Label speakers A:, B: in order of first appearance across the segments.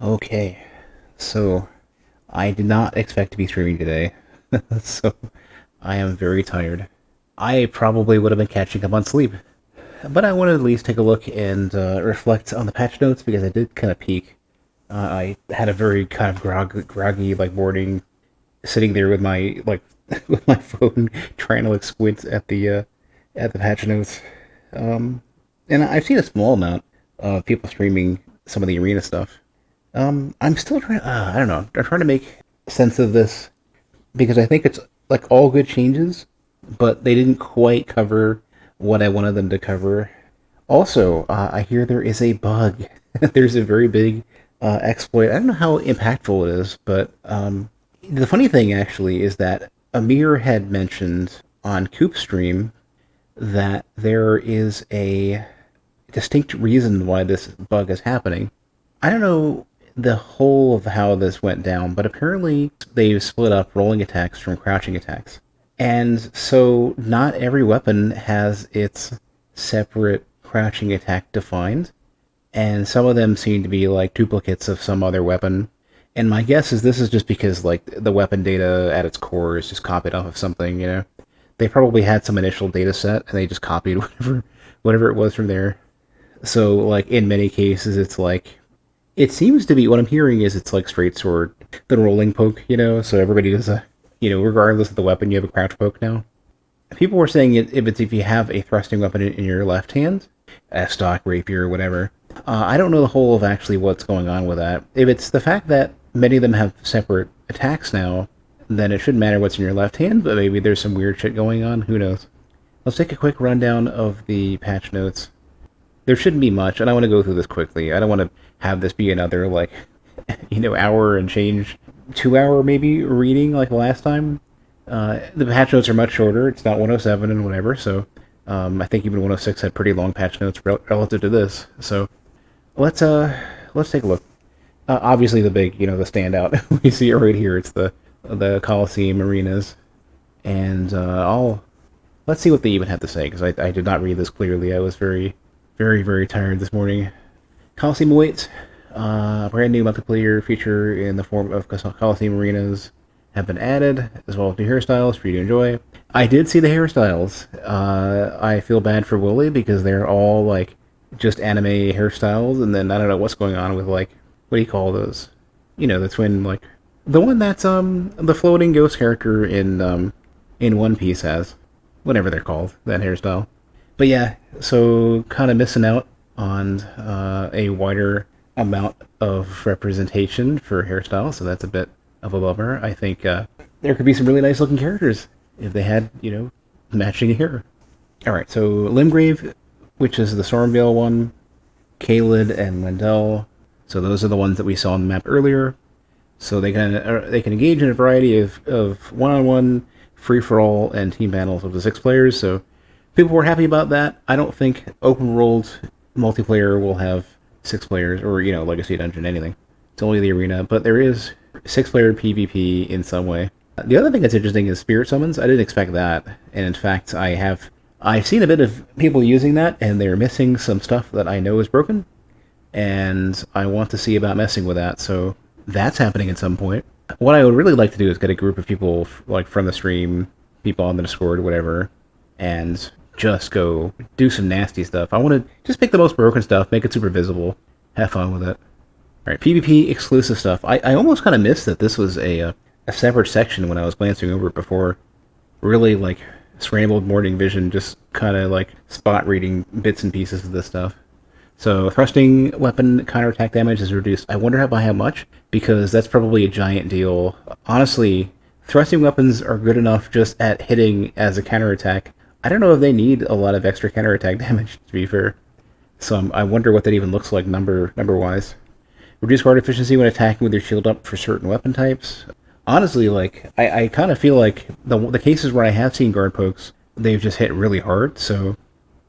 A: Okay, so I did not expect to be streaming today, so I am very tired. I probably would have been catching up on sleep, but I wanted to at least take a look and reflect on the patch notes because I did kind of peek. I had a very kind of groggy like morning, sitting there with my with my phone trying to like squint at the patch notes. Um, and I've seen a small amount of people streaming some of the arena stuff. I'm still trying. I don't know. I'm trying to make sense of this because I think it's like all good changes, but they didn't quite cover what I wanted them to cover. Also, I hear there is a bug. There's a very big exploit. I don't know how impactful it is, but the funny thing actually is that Amir had mentioned on Coop Stream that there is a distinct reason why this bug is happening. I don't know the whole of how this went down, but apparently they've split up rolling attacks from crouching attacks. And so not every weapon has its separate crouching attack defined, and some of them seem to be like duplicates of some other weapon. And my guess is this is just because like the weapon data at its core is just copied off of something, you know. They probably had some initial data set and they just copied whatever it was from there. So like in many cases it's like it seems to be what I'm hearing is it's like straight sword, the rolling poke, you know. So everybody does a, regardless of the weapon, you have a crouch poke now. People were saying if you have a thrusting weapon in your left hand, a stock rapier or whatever. I don't know the whole of actually what's going on with that. If it's the fact that many of them have separate attacks now, then it shouldn't matter what's in your left hand. But maybe there's some weird shit going on. Who knows? Let's take a quick rundown of the patch notes. There shouldn't be much, and I want to go through this quickly. I don't want to have this be another like, hour and change, 2 hour maybe reading like the last time. The patch notes are much shorter. It's not 107 and whatever. So I think even 106 had pretty long patch notes relative to this. So let's take a look. Obviously, the big, the standout we see it right here. It's the Colosseum arenas, and let's see what they even have to say because I did not read this clearly. I was very, very, very tired this morning. Colosseum awaits. Brand new multiplayer feature in the form of Colosseum arenas have been added, as well as new hairstyles for you to enjoy. I did see the hairstyles. I feel bad for Wooly because they're all like just anime hairstyles, and then I don't know what's going on with like what do you call those? The twin like the one that's the floating ghost character in One Piece has whatever they're called that hairstyle. But yeah, so kind of missing out on a wider amount of representation for hairstyle, so that's a bit of a bummer. I think there could be some really nice looking characters if they had, matching hair. Alright, so Limgrave, which is the Stormvale one, Kaled and Lendel. So those are the ones that we saw on the map earlier. So they can engage in a variety of one-on-one, free-for-all, and team battles up to 6 players. So people were happy about that. I don't think open-world multiplayer will have 6 players or Legacy Dungeon anything. It's only the arena, but there is 6-player PvP in some way. The other thing that's interesting is spirit summons. I didn't expect that, and in fact, I've seen a bit of people using that, and they're missing some stuff that I know is broken, and I want to see about messing with that. So that's happening at some point. What I would really like to do is get a group of people like from the stream, people on the Discord, whatever, and just go do some nasty stuff. I want to just pick the most broken stuff, make it super visible, have fun with it. All right, PvP exclusive stuff. I almost kind of missed that this was a separate section when I was glancing over it before. Really like scrambled morning vision, just kind of like spot reading bits and pieces of this stuff. So thrusting weapon counterattack damage is reduced. I wonder by how much, because that's probably a giant deal. Honestly, thrusting weapons are good enough just at hitting as a counterattack. I don't know if they need a lot of extra counterattack damage, to be fair. So I wonder what that even looks like number-wise. Reduce guard efficiency when attacking with your shield up for certain weapon types. Honestly, like, I kind of feel like the cases where I have seen guard pokes, they've just hit really hard, so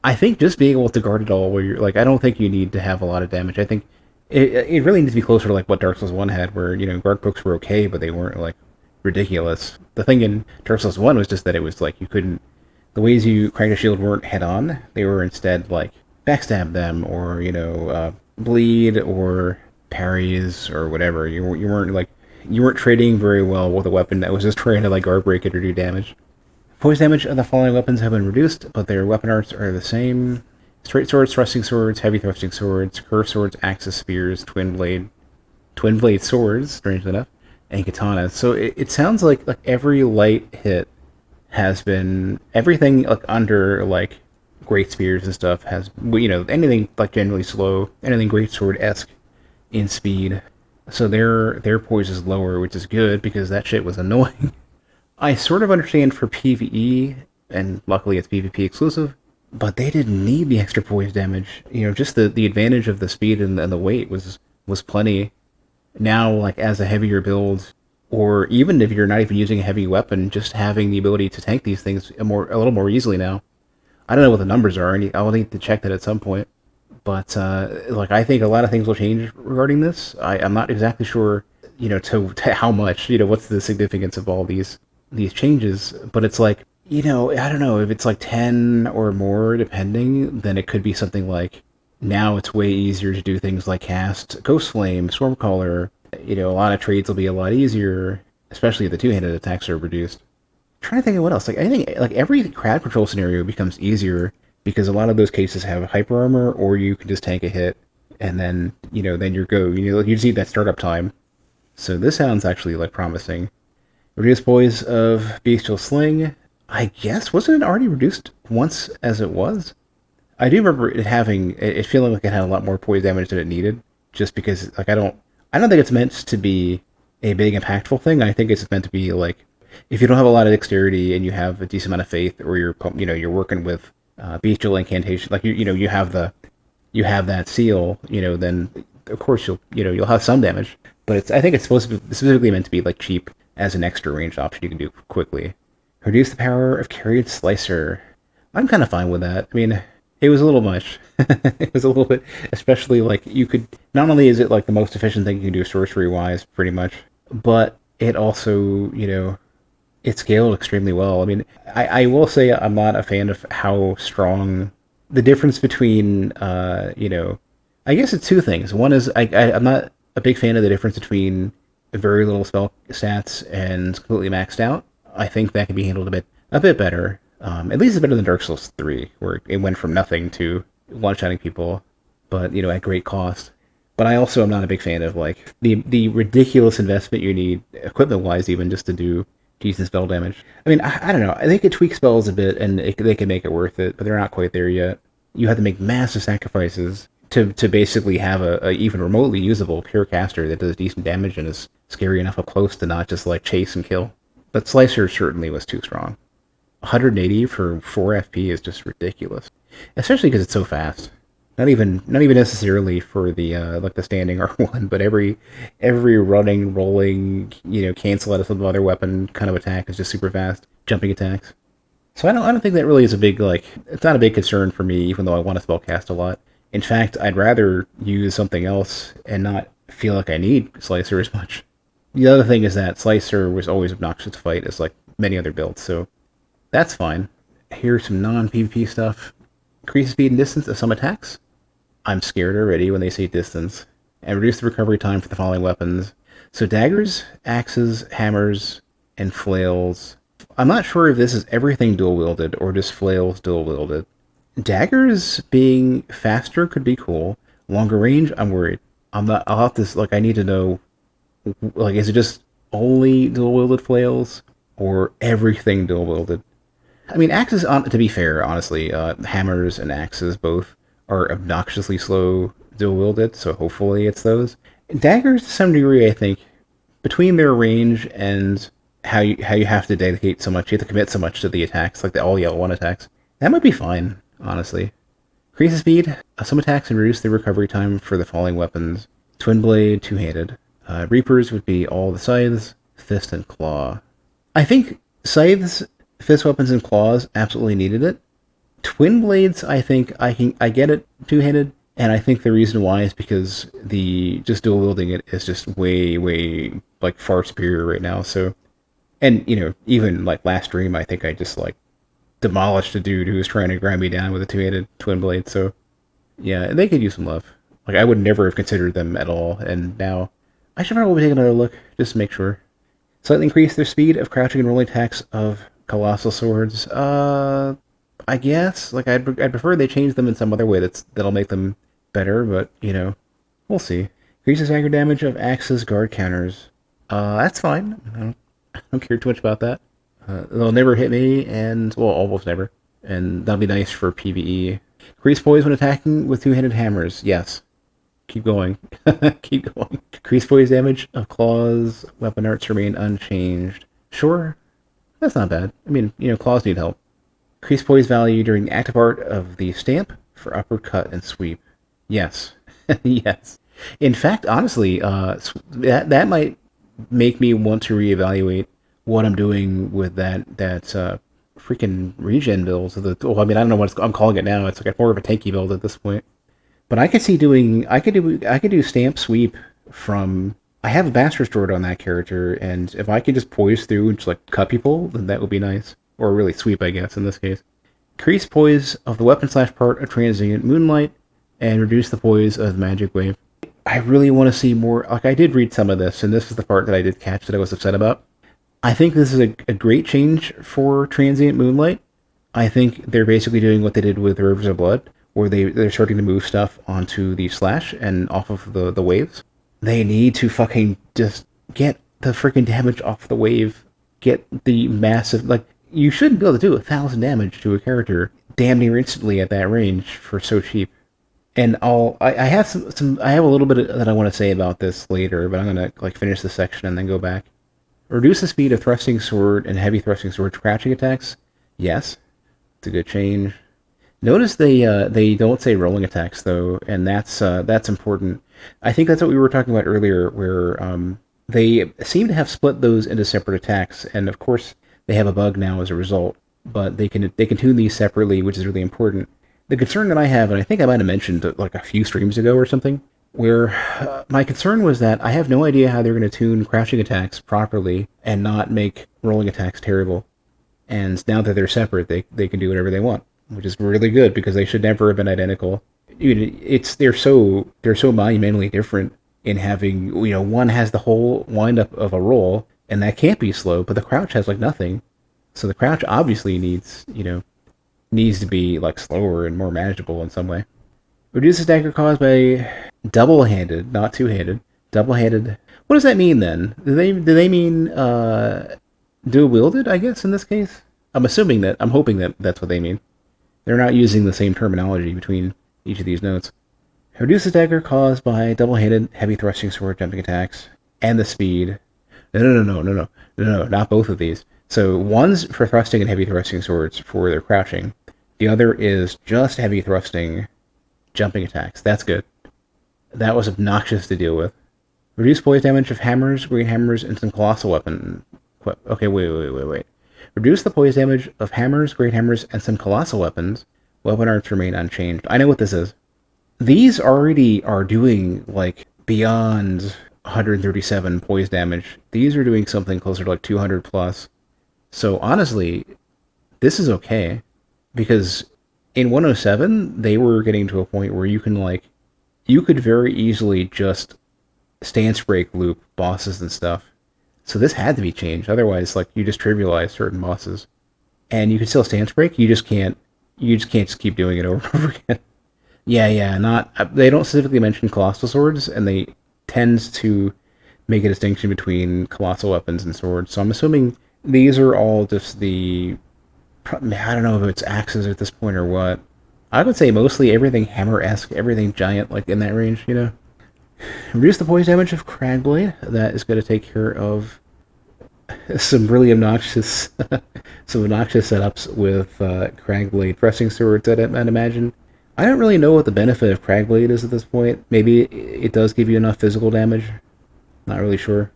A: I think just being able to guard it all where you're, like, I don't think you need to have a lot of damage. I think it really needs to be closer to, like, what Dark Souls 1 had, where, guard pokes were okay, but they weren't, like, ridiculous. The thing in Dark Souls 1 was just that it was, like, you couldn't, the ways you cracked a shield weren't head-on, they were instead, like, backstab them, or, bleed, or parries or whatever. You weren't trading very well with a weapon that was just trying to like guard break it or do damage. Poise damage of the following weapons have been reduced, but their weapon arts are the same. Straight swords, thrusting swords, heavy thrusting swords, curved swords, axes, spears, twin blade swords, strangely enough, and katanas. So it sounds like every light hit has been everything like under like great spears and stuff has anything like generally slow, anything great sword esque in speed. So their poise is lower, which is good because that shit was annoying. I sort of understand for PvE, and luckily it's PvP exclusive, but they didn't need the extra poise damage. Just the advantage of the speed and the weight was plenty. Now, like as a heavier build, or even if you're not even using a heavy weapon, just having the ability to tank these things a little more easily now. I don't know what the numbers are. I'll need to check that at some point. But I think a lot of things will change regarding this. I'm not exactly sure, to how much. What's the significance of all these changes? But it's like, I don't know if it's like 10 or more, depending. Then it could be something like now it's way easier to do things like cast Ghost Flame, Stormcaller. A lot of trades will be a lot easier, especially if the two-handed attacks are reduced. I'm trying to think of what else. I think like every crowd control scenario becomes easier because a lot of those cases have hyper armor, or you can just tank a hit and then then you're go. You just need that startup time. So this sounds actually like promising. Reduced poise of Bestial Sling. I guess wasn't it already reduced once as it was? I do remember it feeling like it had a lot more poise damage than it needed, just because like I don't think it's meant to be a big impactful thing. I think it's meant to be like if you don't have a lot of dexterity and you have a decent amount of faith, or you're working with bestial incantation, like you have that seal, then of course you'll have some damage. But I think it's supposed to be specifically meant to be like cheap as an extra ranged option you can do quickly. Reduce the power of carried slicer. I'm kind of fine with that. I mean, it was a little much. It was a little bit, especially like you could, not only is it like the most efficient thing you can do sorcery wise, pretty much, but it also, it scaled extremely well. I mean, I will say I'm not a fan of how strong the difference between, I guess it's two things. One is I'm not a big fan of the difference between very little spell stats and completely maxed out. I think that can be handled a bit better. At least it's better than Dark Souls 3, where it went from nothing to one-shotting people, but at great cost. But I also am not a big fan of like the ridiculous investment you need, equipment-wise, even just to do decent spell damage. I mean, I don't know. I think it tweaks spells a bit, and they can make it worth it, but they're not quite there yet. You have to make massive sacrifices to basically have a even remotely usable pure caster that does decent damage and is scary enough up close to not just like chase and kill. But Slicer certainly was too strong. 180 for 4 FP is just ridiculous, especially because it's so fast. Not even necessarily for the like the standing R1, but every running, rolling, cancel out of some other weapon kind of attack is just super fast, jumping attacks. So I don't think that really is a big it's not a big concern for me, even though I want to spellcast a lot. In fact, I'd rather use something else and not feel like I need Slicer as much. The other thing is that Slicer was always obnoxious to fight, as like many other builds, so that's fine. Here's some non-PvP stuff. Increase speed and distance of some attacks. I'm scared already when they say distance. And reduce the recovery time for the following weapons. So daggers, axes, hammers, and flails. I'm not sure if this is everything dual-wielded or just flails dual-wielded. Daggers being faster could be cool. Longer range, I'm worried. I'll have to, I need to know, is it just only dual-wielded flails? Or everything dual-wielded? I mean, axes, to be fair, honestly, hammers and axes both are obnoxiously slow dual-wielded, so hopefully it's those. Daggers, to some degree, I think, between their range and how you have to dedicate so much, you have to commit so much to the attacks, like the all-yellow one attacks, that might be fine, honestly. Increase the speed of some attacks and reduce the recovery time for the following weapons. Twin Blade, two-handed. Reapers would be all the scythes, fist, and claw. I think scythes, fist weapons, and claws absolutely needed it. Twin blades, I think I get it two-handed, and I think the reason why is because the just dual wielding it is just way far superior right now. So, and even like last stream, I think I just demolished a dude who was trying to grind me down with a two-handed twin blade. So, yeah, they could use some love. Like, I would never have considered them at all, and now I should probably take another look just to make sure. Slightly increase their speed of crouching and rolling attacks of colossal swords. I guess. Like, I'd prefer they change them in some other way that'll make them better, but, we'll see. Increases aggro damage of axes guard counters. That's fine. I don't care too much about that. They'll never hit me, and, well, almost never. And that'll be nice for PvE. Increase poise when attacking with two-handed hammers. Yes. Keep going. Keep going. Increase poise damage of claws. Weapon arts remain unchanged. Sure. That's not bad. I mean, claws need help. Increase poise value during the active art of the stamp for uppercut and sweep. Yes. Yes. In fact, honestly, that might make me want to reevaluate what I'm doing with that freaking regen build. Well, I mean, I don't know what I'm calling it now. It's like more of a tanky build at this point. But I could do stamp sweep from. I have a Master Sword on that character, and if I could just poise through and just like cut people, then that would be nice. Or really sweep, I guess, in this case. Increase poise of the weapon / part of transient moonlight, and reduce the poise of the magic wave. I really want to see more. Like, I did read some of this, and this is the part that I did catch that I was upset about. I think this is a great change for transient moonlight. I think they're basically doing what they did with Rivers of Blood, where they're starting to move stuff onto the slash and off of the waves. They need to fucking just get the freaking damage off the wave. Get the massive, like, you shouldn't be able to do 1,000 damage to a character damn near instantly at that range for so cheap. And I have I have a little bit that I want to say about this later, but I'm gonna like finish this section and then go back. Reduce the speed of thrusting sword and heavy thrusting sword crouching attacks. Yes, it's a good change. Notice they don't say rolling attacks though, and that's important. I think that's what we were talking about earlier, where they seem to have split those into separate attacks, and of course they have a bug now as a result. But they can tune these separately, which is really important. The concern that I have, and I think I might have mentioned like a few streams ago or something, where my concern was that I have no idea how they're going to tune crouching attacks properly and not make rolling attacks terrible. And now that they're separate, they can do whatever they want, which is really good because they should never have been identical. They're so monumentally different in having, one has the whole windup of a roll, and that can't be slow, but the crouch has like nothing. So the crouch obviously needs to be like slower and more manageable in some way. Reduces dagger caused by double-handed, not two-handed. Double-handed. What does that mean then? Do they mean dual-wielded, I guess, in this case? I'm hoping that that's what they mean. They're not using the same terminology between each of these notes. Reduces dagger caused by double-handed, heavy thrusting sword jumping attacks, and the speed. No, not both of these. So one's for thrusting and heavy thrusting swords for their crouching. The other is just heavy thrusting jumping attacks. That's good. That was obnoxious to deal with. Reduce poise damage of hammers, great hammers, and some colossal weapon. Okay, wait. Reduce the poise damage of hammers, great hammers, and some colossal weapons. Weapon arts remain unchanged. I know what this is. These already are doing, like, beyond 137 poise damage. These are doing something closer to, like, 200 plus. So, honestly, this is okay. Because in 107, they were getting to a point where you could very easily just stance break loop bosses and stuff. So this had to be changed. Otherwise, like, you just trivialize certain bosses. And you can still stance break, you just can't just keep doing it over and over again. They don't specifically mention colossal swords, and they tend to make a distinction between colossal weapons and swords. So I'm assuming these are all just I don't know if it's axes at this point or what. I would say mostly everything hammer-esque, everything giant, like in that range, Reduce the poise damage of Cragblade. That is going to take care of some really obnoxious setups with Cragblade thrusting swords, I'd imagine. I don't really know what the benefit of Cragblade is at this point. Maybe it does give you enough physical damage. Not really sure.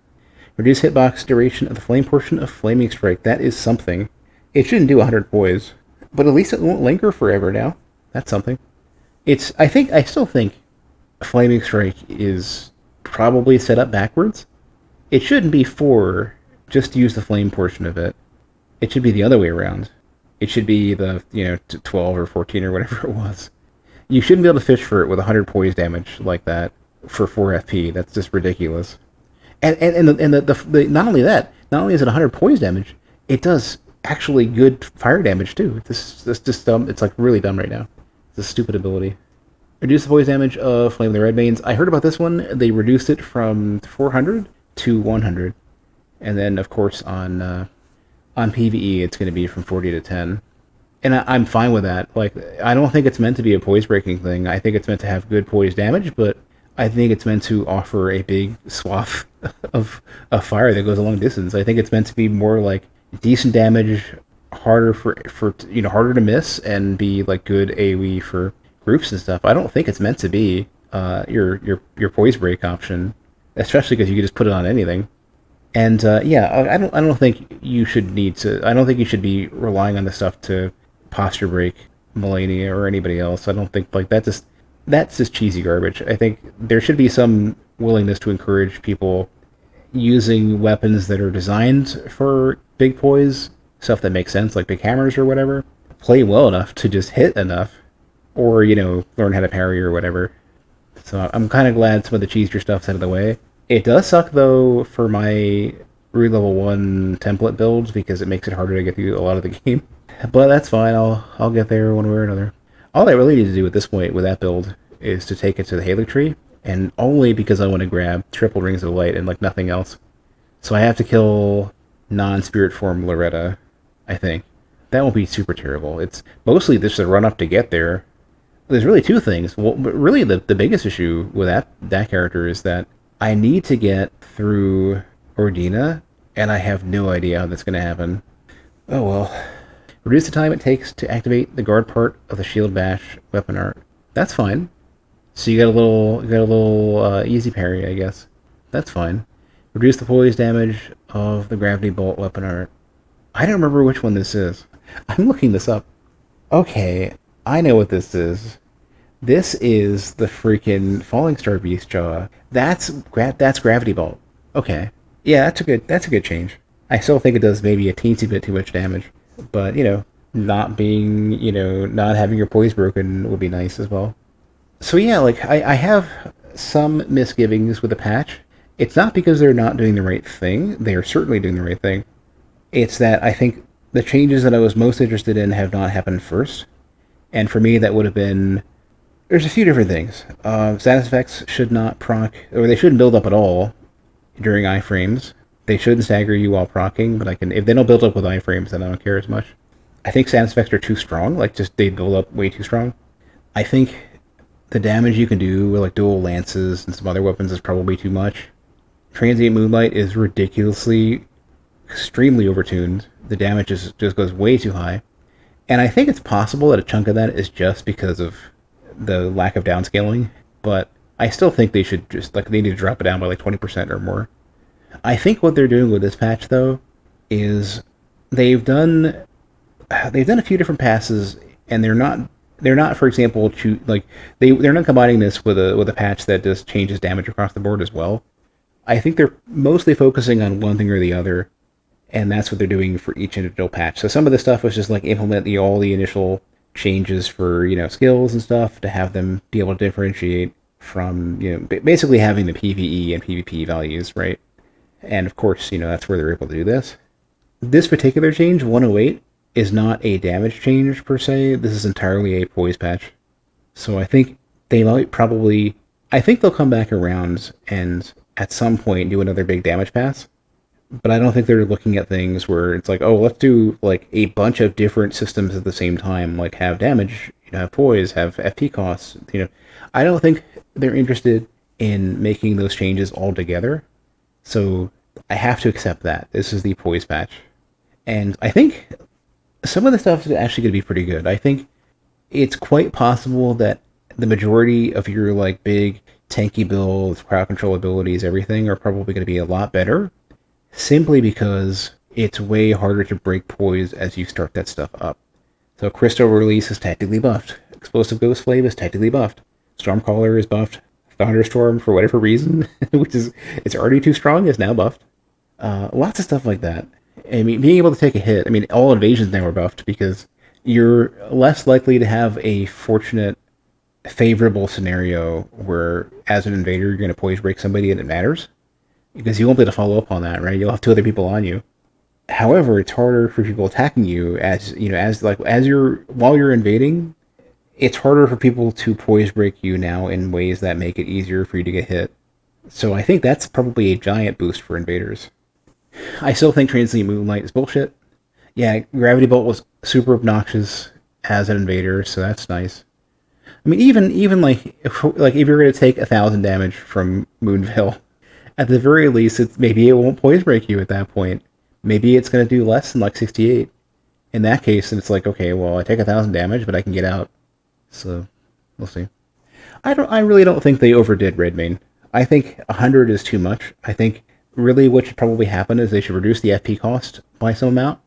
A: Reduce hitbox duration of the flame portion of Flaming Strike. That is something. It shouldn't do 100 poise, but at least it won't linger forever now. That's something. I still think Flaming Strike is probably set up backwards. It shouldn't be 4 just to use the flame portion of it. It should be the other way around. It should be the, 12 or 14 or whatever it was. You shouldn't be able to fish for it with 100 poise damage like that for 4 FP. That's just ridiculous. And not only that, not only is it 100 poise damage, it does actually good fire damage too. This just dumb. It's like really dumb right now. It's a stupid ability. Reduce the poise damage of Flame of the Red Veins. I heard about this one. They reduced it from 400 to 100, and then of course on PVE it's going to be from 40 to 10. And I'm fine with that. Like, I don't think it's meant to be a poise breaking thing. I think it's meant to have good poise damage, but I think it's meant to offer a big swath of fire that goes a long distance. I think it's meant to be more like decent damage, harder for harder to miss, and be like good AoE for groups and stuff. I don't think it's meant to be your poise break option, especially because you can just put it on anything. And yeah, I don't think you should need to. I don't think you should be relying on this stuff to posture break Melania or anybody else. I don't think like that's just cheesy garbage. I think there should be some willingness to encourage people using weapons that are designed for big poise, stuff that makes sense, like big hammers or whatever. Play well enough to just hit enough, or learn how to parry or whatever. So I'm kind of glad some of the cheesier stuff's out of the way. It does suck though for my re-level 1 template builds because it makes it harder to get through a lot of the game. But that's fine. I'll get there one way or another. All I really need to do at this point with that build is to take it to the Halo Tree, and only because I want to grab triple Rings of Light and like nothing else. So I have to kill non-spirit form Loretta, I think. That won't be super terrible. It's mostly just a run up to get there. There's really two things. Well, but really the biggest issue with that character is that I need to get through Ordina, and I have no idea how that's going to happen. Oh well. Reduce the time it takes to activate the guard part of the shield bash weapon art. That's fine. So you got a little easy parry, I guess. That's fine. Reduce the poise damage of the gravity bolt weapon art. I don't remember which one this is. I'm looking this up. Okay, I know what this is. This is the freaking Falling Star Beast jaw. That's gravity bolt. Okay, yeah, that's a good change. I still think it does maybe a teensy bit too much damage. But, not being, not having your poise broken would be nice as well. So yeah, like, I have some misgivings with the patch. It's not because they're not doing the right thing. They are certainly doing the right thing. It's that I think the changes that I was most interested in have not happened first. And for me, that would have been... There's a few different things. Status effects should not proc, or they shouldn't build up at all during iframes. They shouldn't stagger you while proccing, but if they don't build up with iframes, then I don't care as much. I think status effects are too strong, they build up way too strong. I think the damage you can do with like dual lances and some other weapons is probably too much. Transient moonlight is ridiculously, extremely overtuned. The damage just goes way too high. And I think it's possible that a chunk of that is just because of the lack of downscaling, but I still think they should they need to drop it down by like 20% or more. I think what they're doing with this patch, though, is they've done a few different passes, and they're not, for example, they're not combining this with a patch that just changes damage across the board as well. I think they're mostly focusing on one thing or the other, and that's what they're doing for each individual patch. So some of the stuff was just like implement all the initial changes for skills and stuff to have them be able to differentiate from basically having the PvE and PvP values, right? And of course, that's where they're able to do this. This particular change, 108, is not a damage change per se. This is entirely a poise patch. So I think they'll come back around and at some point do another big damage pass. But I don't think they're looking at things where it's like, oh, let's do like a bunch of different systems at the same time, like have damage, have poise, have FP costs. I don't think they're interested in making those changes all together. So I have to accept that. This is the poise patch. And I think some of the stuff is actually going to be pretty good. I think it's quite possible that the majority of your like big tanky builds, crowd control abilities, everything are probably going to be a lot better, simply because it's way harder to break poise as you start that stuff up. So Crystal Release is technically buffed. Explosive Ghost Flame is technically buffed. Stormcaller is buffed. Thunderstorm, for whatever reason, it's already too strong, is now buffed. Lots of stuff like that. I mean, being able to take a hit. I mean, all invasions now are buffed because you're less likely to have a fortunate favorable scenario where, as an invader, you're going to poise break somebody and it matters because you won't be able to follow up on that, right? You'll have two other people on you. However, it's harder for people attacking you as you know, as you're while you're invading. It's harder for people to poise break you now in ways that make it easier for you to get hit. So I think that's probably a giant boost for invaders. I still think transient moonlight is bullshit. Yeah, gravity bolt was super obnoxious as an invader, so that's nice. I mean, even if you're gonna take 1,000 damage from Moonville, at the very least, maybe it won't poise break you at that point. Maybe it's gonna do less than like 68. In that case, it's like, okay, well, I take 1,000 damage, but I can get out. So we'll see. I really don't think they overdid Red Main. I think 100 is too much. I think really what should probably happen is they should reduce the FP cost by some amount.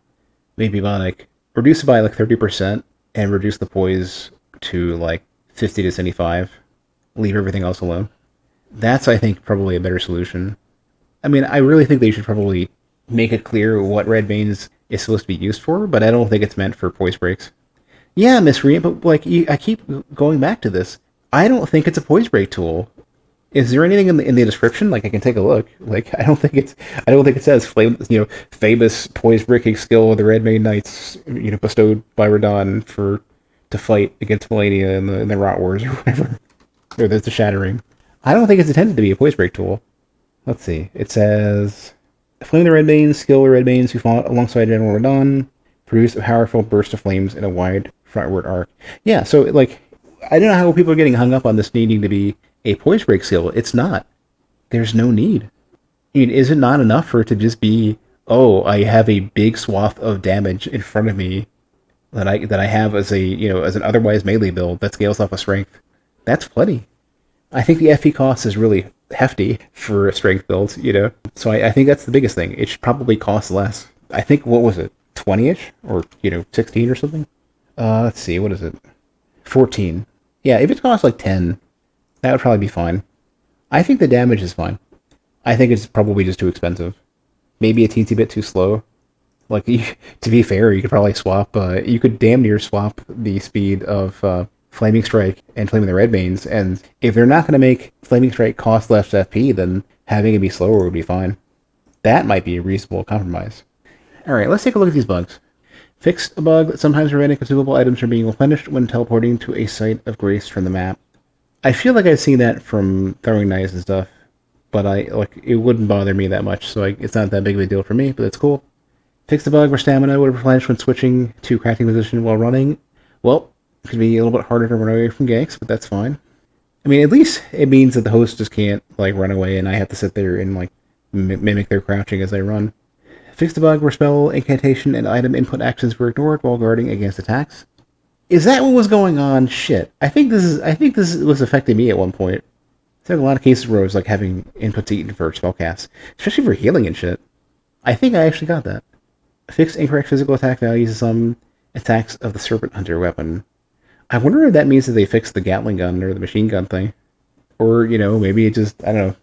A: Maybe by reduce it by 30% and reduce the poise to 50 to 75. Leave everything else alone. That's, I think, probably a better solution. I mean, I really think they should probably make it clear what Red Veins is supposed to be used for, but I don't think it's meant for poise breaks. Yeah, Miscreant, but I keep going back to this. I don't think it's a poise break tool. Is there anything in the description? I can take a look. I don't think it says famous poise breaking skill of the Red Main Knights, bestowed by Radon to fight against Melania in the Rot Wars or whatever. Or there's the Shattering. I don't think it's intended to be a poise break tool. Let's see. It says Flame the Red Mains, skill the Red Mains who fought alongside General Radon, produce a powerful burst of flames in a wide frontward arc. Yeah, so I don't know how people are getting hung up on this needing to be a poise break skill. It's not. There's no need. I mean, is it not enough for it to just be, oh, I have a big swath of damage in front of me that I have as as an otherwise melee build that scales off of strength? That's plenty. I think the FP cost is really hefty for a strength build, So I think that's the biggest thing. It should probably cost less. I think, what was it, 20-ish? Or, 16 or something? Let's see, what is it? 14. Yeah, if it costs 10, that would probably be fine. I think the damage is fine. I think it's probably just too expensive. Maybe a teensy bit too slow. To be fair, you could probably swap, you could damn near swap the speed of Flaming Strike and Flaming the Red Mains, and if they're not going to make Flaming Strike cost less FP, then having it be slower would be fine. That might be a reasonable compromise. Alright, let's take a look at these bugs. Fixed a bug that sometimes prevented consumable items from being replenished when teleporting to a site of grace from the map. I feel like I've seen that from throwing knives and stuff, but it wouldn't bother me that much, so it's not that big of a deal for me, but it's cool. Fixed the bug where stamina would replenish when switching to crafting position while running. Well, it could be a little bit harder to run away from ganks, but that's fine. I mean, at least it means that the host just can't run away and I have to sit there and mimic their crouching as I run. Fixed the bug where spell, incantation, and item input actions were ignored while guarding against attacks. Is that what was going on? Shit. I think this was affecting me at one point. There's a lot of cases where I was having inputs eaten for spellcasts, especially for healing and shit. I think I actually got that. Fixed incorrect physical attack values of some attacks of the Serpent Hunter weapon. I wonder if that means that they fixed the Gatling gun or the machine gun thing. Or, maybe it just, I don't know.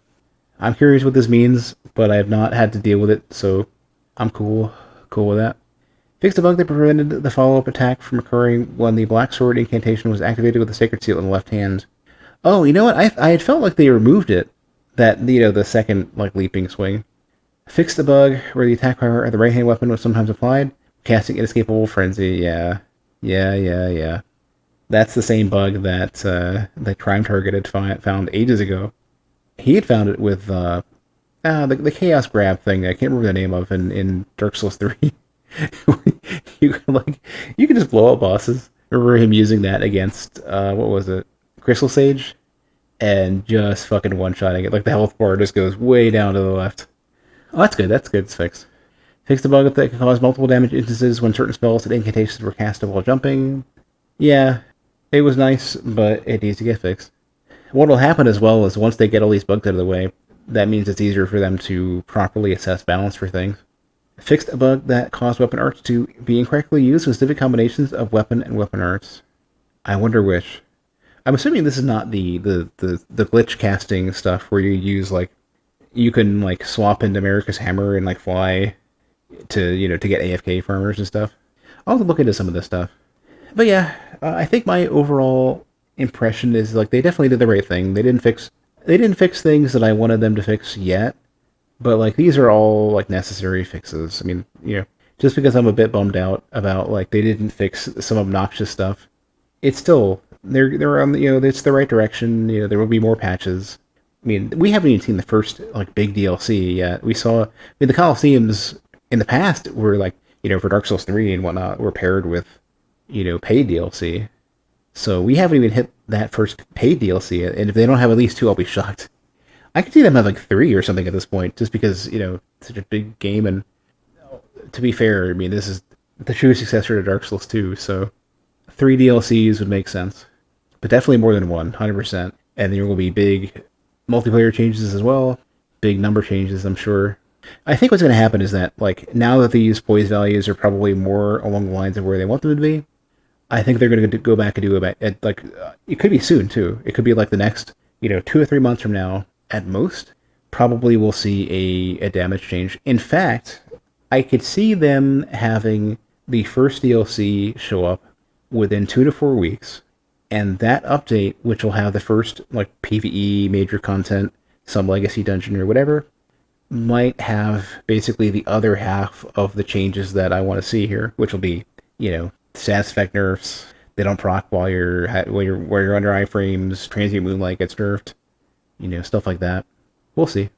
A: I'm curious what this means, but I have not had to deal with it, so I'm cool with that. Fixed a bug that prevented the follow-up attack from occurring when the Black Sword incantation was activated with the Sacred Seal in the left hand. Oh, you know what? I had felt like they removed it. That, the second, leaping swing. Fixed the bug where the attack power of the right-hand weapon was sometimes applied, casting Inescapable Frenzy. Yeah. That's the same bug that Crime Target had found ages ago. He had found it with the Chaos Grab thing. I can't remember the name of in Dark Souls 3. you can just blow up bosses. I remember him using that against what was it, Crystal Sage, and just fucking one-shotting it. The health bar just goes way down to the left. Oh, that's good. It's fixed. Fixed the bug that can cause multiple damage instances when certain spells and incantations were casted while jumping. Yeah, it was nice, but it needs to get fixed. What will happen as well is once they get all these bugs out of the way, that means it's easier for them to properly assess balance for things. Fixed a bug that caused weapon arts to be incorrectly used with specific combinations of weapon and weapon arts. I wonder which. I'm assuming this is not the glitch casting stuff where you use you can swap into America's Hammer and fly to get AFK farmers and stuff. I'll have to look into some of this stuff. But yeah, I think my overall impression is like they definitely did the right thing. They didn't fix things that I wanted them to fix yet, but like these are all like necessary fixes. I mean, just because I'm a bit bummed out about like they didn't fix some obnoxious stuff, it's still they're on it's the right direction. There will be more patches. I mean, we haven't even seen the first like big DLC yet. The Colosseums in the past were like for Dark Souls 3 and whatnot were paired with paid DLC. So we haven't even hit that first paid DLC yet, and if they don't have at least two, I'll be shocked. I could see them have like three or something at this point, just because it's such a big game. And to be fair, I mean this is the true successor to Dark Souls 2, so three DLCs would make sense, but definitely more than 100%. And there will be big multiplayer changes as well, big number changes, I'm sure. I think what's going to happen is that like now that these poise values are probably more along the lines of where they want them to be, I think they're going to go back and do it like it could be soon too. It could be like the next 2 or 3 months from now at most. Probably we'll see a damage change. In fact, I could see them having the first DLC show up within 2 to 4 weeks, and that update, which will have the first like PvE major content, some legacy dungeon or whatever, might have basically the other half of the changes that I want to see here, which will be status effect nerfs. They don't proc while you're under iframes. Transient moonlight gets nerfed. Stuff like that. We'll see.